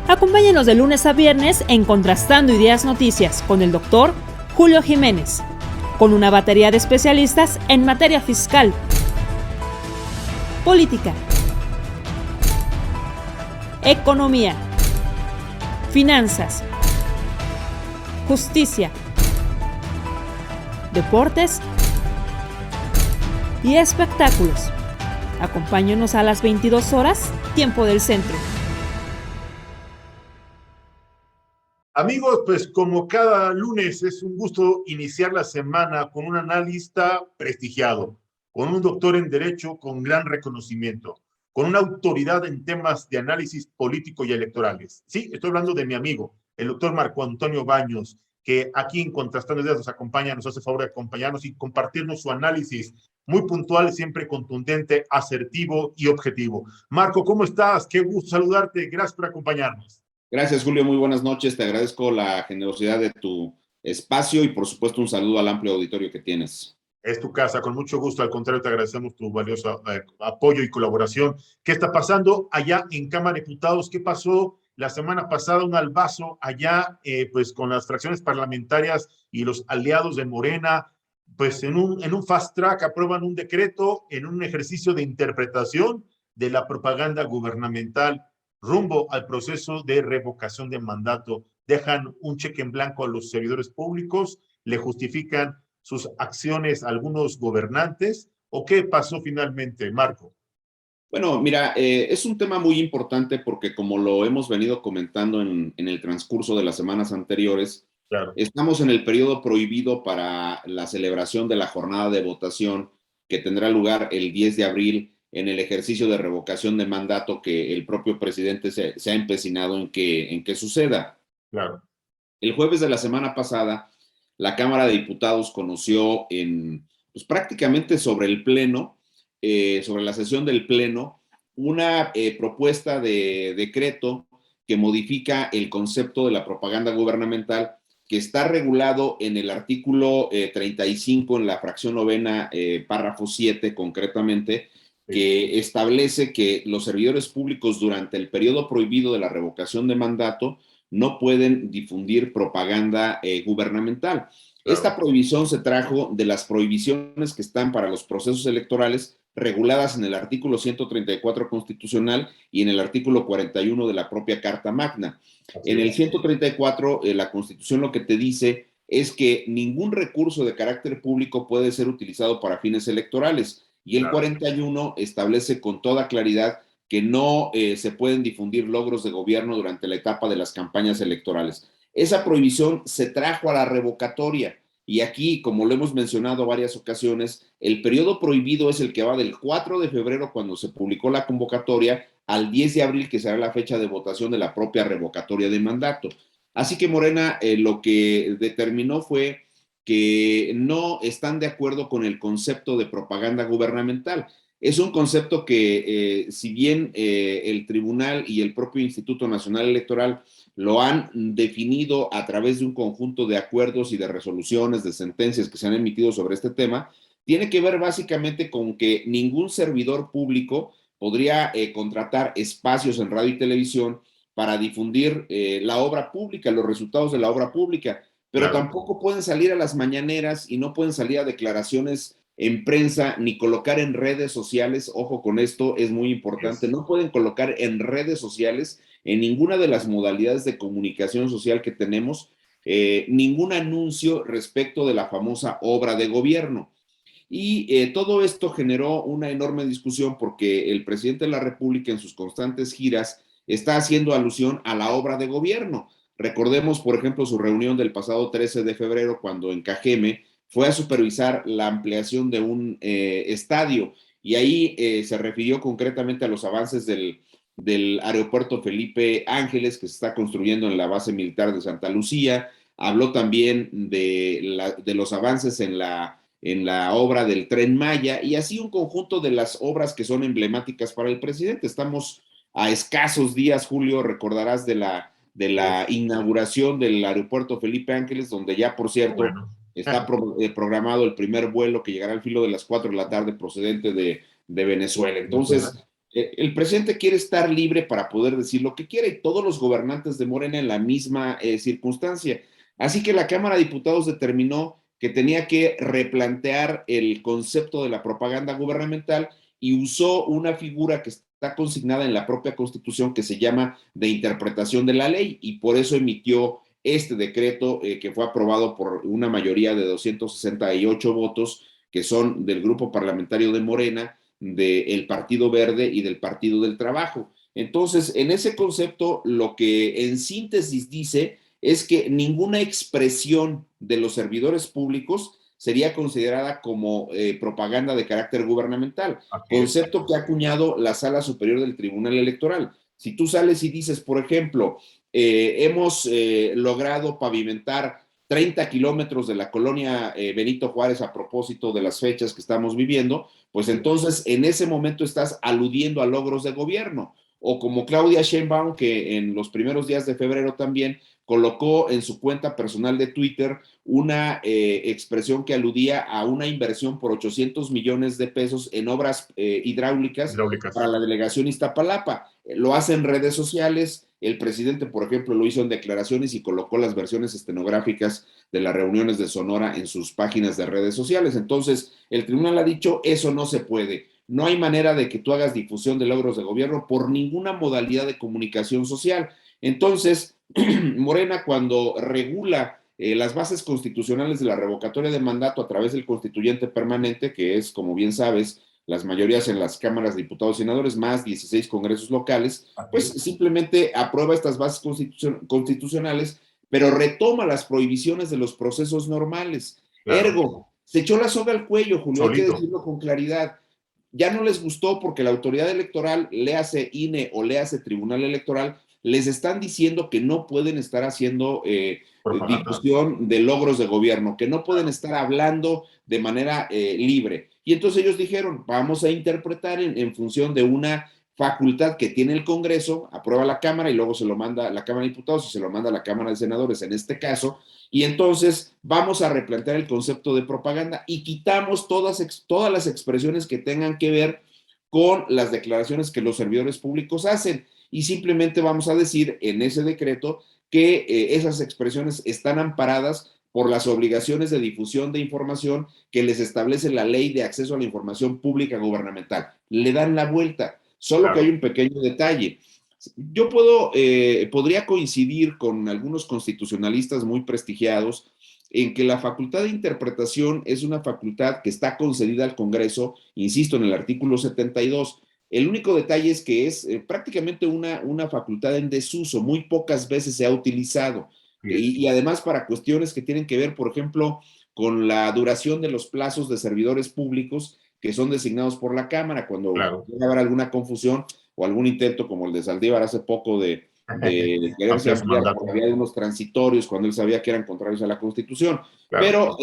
Acompáñenos de lunes a viernes en Contrastando Ideas Noticias con el doctor Julio Jiménez, con una batería de especialistas en materia fiscal, política, economía, finanzas, justicia, deportes y espectáculos. Acompáñenos a las 22 horas, tiempo del centro. Amigos, pues como cada lunes es un gusto iniciar la semana con un analista prestigiado, con un doctor en Derecho con gran reconocimiento, con una autoridad en temas de análisis político y electorales. Sí, estoy hablando de mi amigo, el doctor Marco Antonio Baños, que aquí en Contrastando Ideas nos acompaña, nos hace favor de acompañarnos y compartirnos su análisis muy puntual, siempre contundente, asertivo y objetivo. Marco, ¿cómo estás? Qué gusto saludarte. Gracias por acompañarnos. Gracias, Julio. Muy buenas noches. Te agradezco la generosidad de tu espacio y, por supuesto, un saludo al amplio auditorio que tienes. Es tu casa, con mucho gusto. Al contrario, te agradecemos tu valioso apoyo y colaboración. ¿Qué está pasando allá en Cámara de Diputados? ¿Qué pasó la semana pasada? Un albazo allá, pues con las fracciones parlamentarias y los aliados de Morena, pues en un fast track aprueban un decreto en un ejercicio de interpretación de la propaganda gubernamental rumbo al proceso de revocación de mandato. Dejan un cheque en blanco a los servidores públicos, le justifican sus acciones a algunos gobernantes, ¿o qué pasó finalmente, Marco? Bueno, mira, es un tema muy importante porque como lo hemos venido comentando en el transcurso de las semanas anteriores, claro, estamos en el periodo prohibido para la celebración de la jornada de votación que tendrá lugar el 10 de abril en el ejercicio de revocación de mandato que el propio presidente se ha empecinado en que suceda. claro. El jueves de la semana pasada, la Cámara de Diputados conoció pues prácticamente sobre el Pleno, sobre la sesión del Pleno, una propuesta de decreto que modifica el concepto de la propaganda gubernamental que está regulado en el artículo 35, en la fracción novena, párrafo 7 concretamente, que establece que los servidores públicos durante el periodo prohibido de la revocación de mandato no pueden difundir propaganda gubernamental. Esta prohibición se trajo de las prohibiciones que están para los procesos electorales reguladas en el artículo 134 constitucional y en el artículo 41 de la propia Carta Magna. En el 134, la Constitución lo que te dice es que ningún recurso de carácter público puede ser utilizado para fines electorales, y el 41 establece con toda claridad que no se pueden difundir logros de gobierno durante la etapa de las campañas electorales. Esa prohibición se trajo a la revocatoria y aquí, como lo hemos mencionado varias ocasiones, el periodo prohibido es el que va del 4 de febrero, cuando se publicó la convocatoria, al 10 de abril, que será la fecha de votación de la propia revocatoria de mandato. Así que Morena lo que determinó fue que no están de acuerdo con el concepto de propaganda gubernamental. Es un concepto que, si bien el Tribunal y el propio Instituto Nacional Electoral lo han definido a través de un conjunto de acuerdos y de resoluciones, de sentencias que se han emitido sobre este tema, tiene que ver básicamente con que ningún servidor público podría contratar espacios en radio y televisión para difundir la obra pública, los resultados de la obra pública, pero tampoco pueden salir a las mañaneras y no pueden salir a declaraciones en prensa ni colocar en redes sociales. Ojo con esto, es muy importante, no pueden colocar en redes sociales, en ninguna de las modalidades de comunicación social que tenemos, ningún anuncio respecto de la famosa obra de gobierno. Y todo esto generó una enorme discusión porque el presidente de la República, en sus constantes giras, está haciendo alusión a la obra de gobierno. Recordemos, por ejemplo, su reunión del pasado 13 de febrero, cuando en Cajeme fue a supervisar la ampliación de un estadio, y ahí se refirió concretamente a los avances del aeropuerto Felipe Ángeles, que se está construyendo en la base militar de Santa Lucía. Habló también de los avances en la obra del Tren Maya, y así un conjunto de las obras que son emblemáticas para el presidente. Estamos a escasos días, Julio, recordarás de la inauguración del aeropuerto Felipe Ángeles, donde ya, por cierto, está programado el primer vuelo que llegará al filo de las 4 de la tarde procedente de Venezuela. Entonces, El presidente quiere estar libre para poder decir lo que quiere y todos los gobernantes de Morena en la misma circunstancia. Así que la Cámara de Diputados determinó que tenía que replantear el concepto de la propaganda gubernamental y usó una figura que está consignada en la propia Constitución que se llama de interpretación de la ley y por eso emitió este decreto que fue aprobado por una mayoría de 268 votos que son del grupo parlamentario de Morena, del Partido Verde y del Partido del Trabajo. Entonces, en ese concepto, lo que en síntesis dice es que ninguna expresión de los servidores públicos sería considerada como propaganda de carácter gubernamental, concepto que ha acuñado la Sala Superior del Tribunal Electoral. Si tú sales y dices, por ejemplo, hemos logrado pavimentar 30 kilómetros de la colonia Benito Juárez a propósito de las fechas que estamos viviendo, pues entonces en ese momento estás aludiendo a logros de gobierno. O como Claudia Sheinbaum, que en los primeros días de febrero también colocó en su cuenta personal de Twitter una expresión que aludía a una inversión por 800 millones de pesos en obras hidráulicas para la delegación Iztapalapa. Lo hace en redes sociales. El presidente, por ejemplo, lo hizo en declaraciones y colocó las versiones estenográficas de las reuniones de Sonora en sus páginas de redes sociales. Entonces, el tribunal ha dicho, eso no se puede. No hay manera de que tú hagas difusión de logros de gobierno por ninguna modalidad de comunicación social. Entonces, Morena, cuando regula las bases constitucionales de la revocatoria de mandato a través del constituyente permanente, que es, como bien sabes, las mayorías en las cámaras de diputados y senadores, más 16 congresos locales, pues simplemente aprueba estas bases constitucionales, pero retoma las prohibiciones de los procesos normales. Claro. Ergo, se echó la soga al cuello, Julio, solito. Hay que decirlo con claridad. Ya no les gustó porque la autoridad electoral, léase INE o léase Tribunal Electoral, les están diciendo que no pueden estar haciendo difusión de logros de gobierno, que no pueden estar hablando de manera libre. Y entonces ellos dijeron, vamos a interpretar en función de una facultad que tiene el Congreso, aprueba la Cámara y luego se lo manda a la Cámara de Diputados y se lo manda a la Cámara de Senadores en este caso, y entonces vamos a replantear el concepto de propaganda y quitamos todas las expresiones que tengan que ver con las declaraciones que los servidores públicos hacen y simplemente vamos a decir en ese decreto que esas expresiones están amparadas por las obligaciones de difusión de información que les establece la Ley de Acceso a la Información Pública Gubernamental. Le dan la vuelta, solo claro. Que hay un pequeño detalle. Yo podría coincidir con algunos constitucionalistas muy prestigiados en que la facultad de interpretación es una facultad que está concedida al Congreso, insisto, en el artículo 72. El único detalle es que es prácticamente una facultad en desuso, muy pocas veces se ha utilizado. Y además para cuestiones que tienen que ver, por ejemplo, con la duración de los plazos de servidores públicos que son designados por la Cámara, cuando claro. Puede haber alguna confusión o algún intento como el de Saldívar hace poco de quererse ampliar por la vía de unos transitorios cuando él sabía que eran contrarios a la Constitución. Claro. Pero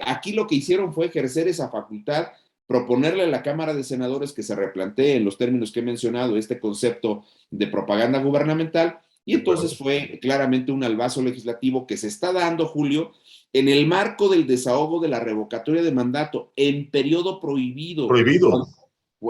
aquí lo que hicieron fue ejercer esa facultad, proponerle a la Cámara de Senadores que se replantee en los términos que he mencionado este concepto de propaganda gubernamental, y entonces fue claramente un albazo legislativo que se está dando, Julio, en el marco del desahogo de la revocatoria de mandato en periodo prohibido. Prohibido.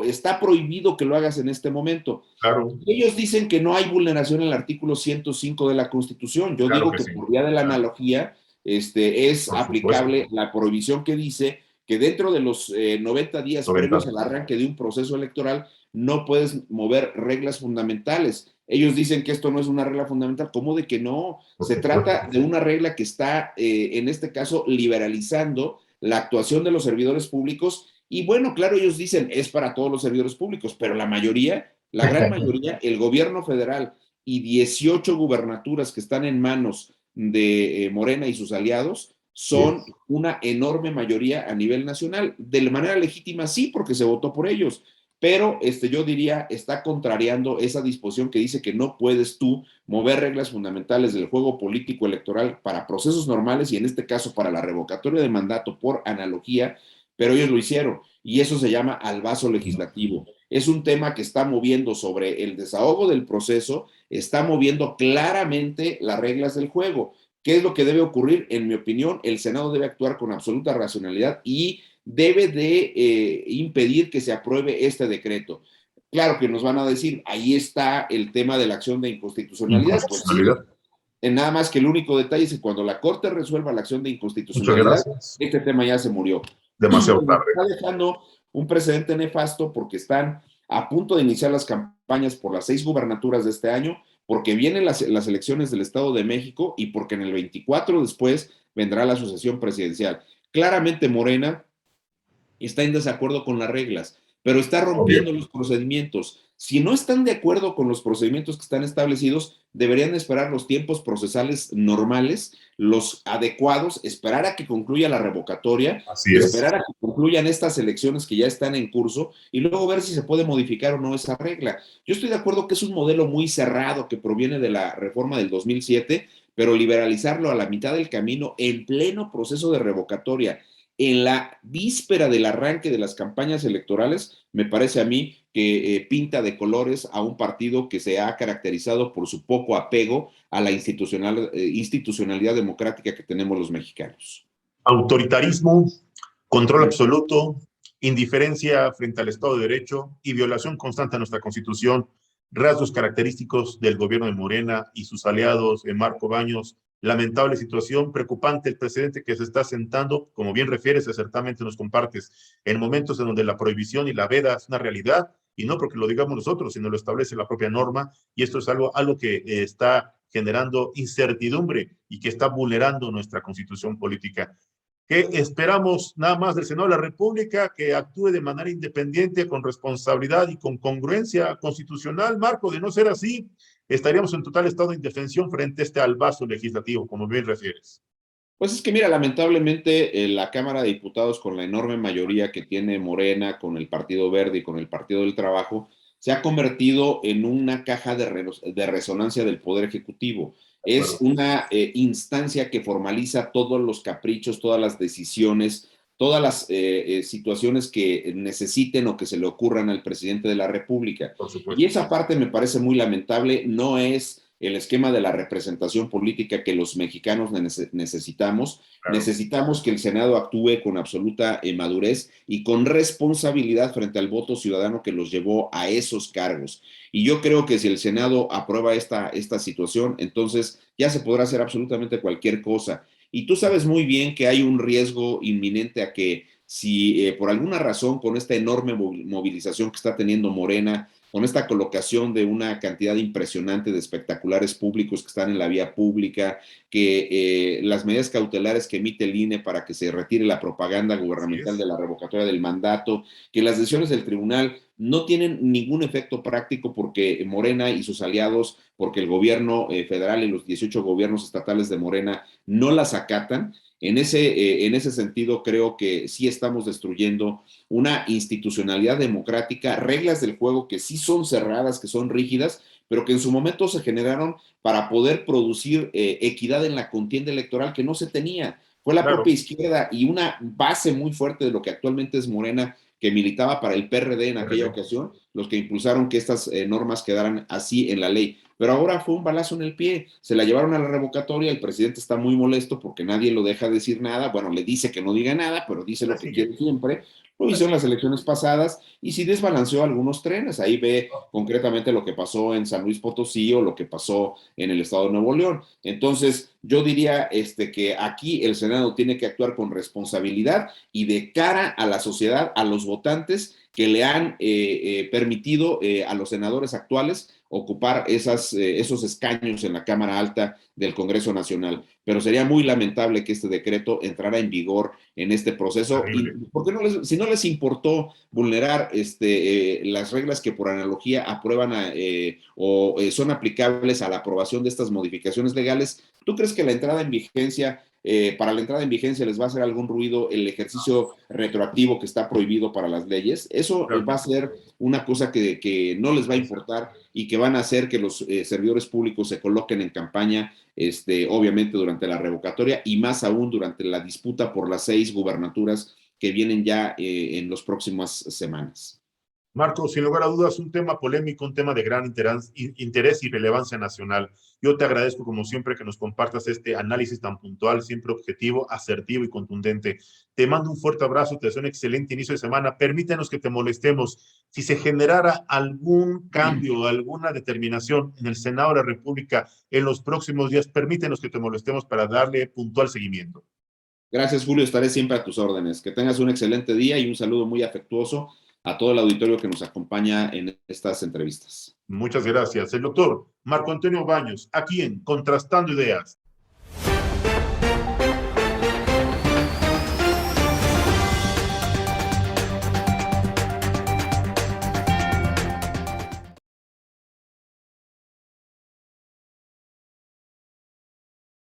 Está prohibido que lo hagas en este momento. Claro. Ellos dicen que no hay vulneración en el artículo 105 de la Constitución. Yo digo que sí. Por vía de la analogía es aplicable la prohibición que dice que dentro de los 90 días previos al arranque de un proceso electoral no puedes mover reglas fundamentales. Ellos dicen que esto no es una regla fundamental. ¿Cómo de que no? Se trata de una regla que está, en este caso, liberalizando la actuación de los servidores públicos. Y bueno, claro, ellos dicen es para todos los servidores públicos, pero la mayoría, la gran mayoría, el gobierno federal y 18 gubernaturas que están en manos de Morena y sus aliados son una enorme mayoría a nivel nacional. De manera legítima, sí, porque se votó por ellos. Pero yo diría, está contrariando esa disposición que dice que no puedes tú mover reglas fundamentales del juego político electoral para procesos normales y en este caso para la revocatoria de mandato por analogía, pero ellos lo hicieron y eso se llama albazo legislativo. Es un tema que está moviendo sobre el desahogo del proceso, está moviendo claramente las reglas del juego. ¿Qué es lo que debe ocurrir? En mi opinión, el Senado debe actuar con absoluta racionalidad y debe de impedir que se apruebe este decreto. claro que nos van a decir, ahí está el tema de la acción de inconstitucionalidad. Pues sí, Inconstitucionalidad. nada más que el único detalle es que cuando la Corte resuelva la acción de Muchas inconstitucionalidad, gracias. este tema ya se murió. Demasiado Está tarde. dejando un precedente nefasto porque están a punto de iniciar las campañas por las 6 gubernaturas de este año, porque vienen las elecciones del Estado de México y porque en el 24 después vendrá la sucesión presidencial. Claramente Morena está en desacuerdo con las reglas, pero está rompiendo los procedimientos. Si no están de acuerdo con los procedimientos que están establecidos, deberían esperar los tiempos procesales normales, los adecuados, esperar a que concluya la revocatoria, Así es. esperar a que concluyan estas elecciones que ya están en curso y luego ver si se puede modificar o no esa regla. Yo estoy de acuerdo que es un modelo muy cerrado que proviene de la reforma del 2007, pero liberalizarlo a la mitad del camino en pleno proceso de revocatoria en la víspera del arranque de las campañas electorales, me parece a mí que pinta de colores a un partido que se ha caracterizado por su poco apego a la institucionalidad democrática que tenemos los mexicanos. Autoritarismo, control absoluto, indiferencia frente al Estado de Derecho y violación constante a nuestra Constitución, rasgos característicos del gobierno de Morena y sus aliados, Marco Baños. Lamentable situación, preocupante el precedente que se está sentando, como bien refieres, acertadamente nos compartes, en momentos en donde la prohibición y la veda es una realidad, y no porque lo digamos nosotros, sino lo establece la propia norma, y esto es algo que está generando incertidumbre y que está vulnerando nuestra constitución política. ¿Qué esperamos nada más del Senado de la República? Que actúe de manera independiente, con responsabilidad y con congruencia constitucional, Marco. De no ser así, estaríamos en total estado de indefensión frente a este albazo legislativo, como bien refieres. Pues es que mira, lamentablemente la Cámara de Diputados, con la enorme mayoría que tiene Morena, con el Partido Verde y con el Partido del Trabajo, se ha convertido en una caja de resonancia del Poder Ejecutivo. Es una instancia que formaliza todos los caprichos, todas las decisiones, todas las situaciones que necesiten o que se le ocurran al presidente de la República. Por supuesto. Y esa parte me parece muy lamentable, no es el esquema de la representación política que los mexicanos necesitamos. Claro. Necesitamos que el Senado actúe con absoluta madurez y con responsabilidad frente al voto ciudadano que los llevó a esos cargos. Y yo creo que si el Senado aprueba esta situación, entonces ya se podrá hacer absolutamente cualquier cosa. Y tú sabes muy bien que hay un riesgo inminente a que si por alguna razón con esta enorme movilización que está teniendo Morena, con esta colocación de una cantidad impresionante de espectaculares públicos que están en la vía pública, que las medidas cautelares que emite el INE para que se retire la propaganda gubernamental de la revocatoria del mandato, que las decisiones del tribunal no tienen ningún efecto práctico porque Morena y sus aliados, porque el gobierno federal y los 18 gobiernos estatales de Morena no las acatan. En ese sentido, creo que sí estamos destruyendo una institucionalidad democrática, reglas del juego que sí son cerradas, que son rígidas, pero que en su momento se generaron para poder producir equidad en la contienda electoral que no se tenía. Fue la propia izquierda y una base muy fuerte de lo que actualmente es Morena, que militaba para el PRD en aquella ocasión, los que impulsaron que estas normas quedaran así en la ley. Pero ahora fue un balazo en el pie, se la llevaron a la revocatoria, el presidente está muy molesto porque nadie lo deja decir nada, bueno, le dice que no diga nada, pero dice lo que quiere siempre, lo hizo en las elecciones pasadas y sí desbalanceó algunos trenes, ahí ve concretamente lo que pasó en San Luis Potosí o lo que pasó en el estado de Nuevo León. Entonces, yo diría que aquí el Senado tiene que actuar con responsabilidad y de cara a la sociedad, a los votantes que le han permitido a los senadores actuales ocupar esos escaños en la Cámara Alta del Congreso Nacional. Pero sería muy lamentable que este decreto entrara en vigor en este proceso. Y, ¿por qué si no les importó vulnerar las reglas que por analogía aprueban o son aplicables a la aprobación de estas modificaciones legales, ¿tú crees que la entrada en vigencia para la entrada en vigencia les va a hacer algún ruido el ejercicio retroactivo que está prohibido para las leyes? Eso va a ser una cosa que no les va a importar y que van a hacer que los servidores públicos se coloquen en campaña, obviamente durante la revocatoria y más aún durante la disputa por las 6 gubernaturas que vienen ya en las próximas semanas. Marco, sin lugar a dudas, un tema polémico, un tema de gran interés y relevancia nacional. Yo te agradezco, como siempre, que nos compartas este análisis tan puntual, siempre objetivo, asertivo y contundente. Te mando un fuerte abrazo, te deseo un excelente inicio de semana. Permítenos que te molestemos. Si se generara algún cambio, alguna determinación en el Senado de la República en los próximos días, permítenos que te molestemos para darle puntual seguimiento. Gracias, Julio. Estaré siempre a tus órdenes. Que tengas un excelente día y un saludo muy afectuoso a todo el auditorio que nos acompaña en estas entrevistas. Muchas gracias. El doctor Marco Antonio Baños, aquí en Contrastando Ideas.